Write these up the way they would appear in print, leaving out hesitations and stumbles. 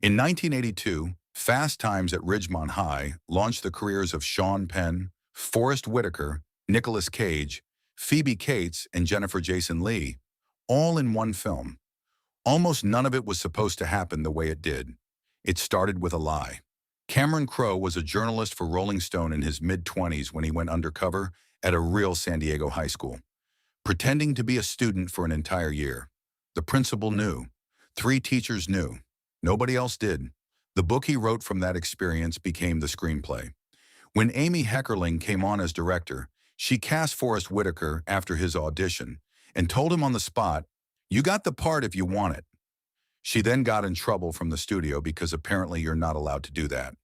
In 1982, Fast Times at Ridgemont High launched the careers of Sean Penn, Forrest Whitaker, Nicolas Cage, Phoebe Cates, and Jennifer Jason Leigh, all in one film. Almost none of it was supposed to happen the way it did. It started with a lie. Cameron Crowe was a journalist for Rolling Stone in his mid-20s when he went undercover at a real San Diego high school, pretending to be a student for an entire year. The principal knew. 3 teachers knew. Nobody else did. The book he wrote from that experience became the screenplay. When Amy Heckerling came on as director, she cast Forrest Whitaker after his audition and told him on the spot, "You got the part if you want it." She then got in trouble from the studio because apparently you're not allowed to do that.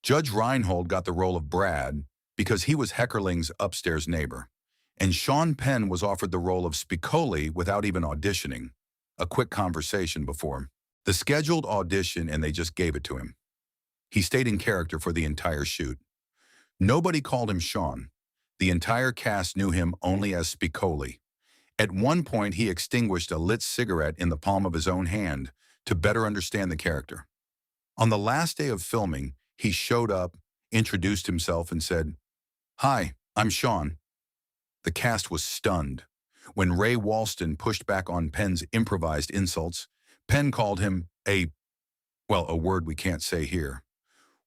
Judge Reinhold got the role of Brad because he was Heckerling's upstairs neighbor. And Sean Penn was offered the role of Spicoli without even auditioning. A quick conversation before the scheduled audition, and they just gave it to him. He stayed in character for the entire shoot. Nobody called him Sean. The entire cast knew him only as Spicoli. At one point, he extinguished a lit cigarette in the palm of his own hand to better understand the character. On the last day of filming, he showed up, introduced himself, and said, "Hi, I'm Sean." The cast was stunned. When Ray Walston pushed back on Penn's improvised insults, Penn called him a word we can't say here.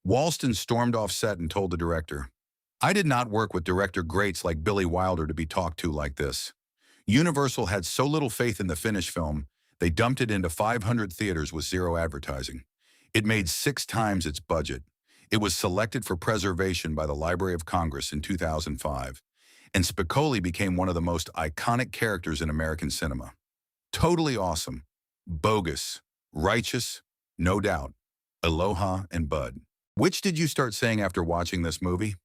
Walston stormed off set and told the director, "I did not work with director greats like Billy Wilder to be talked to like this." Universal had so little faith in the finished film, they dumped it into 500 theaters with zero advertising. It made 6 times its budget. It was selected for preservation by the Library of Congress in 2005. And Spicoli became one of the most iconic characters in American cinema. Totally awesome. Bogus. Righteous. No doubt. Aloha and Bud. Which did you start saying after watching this movie?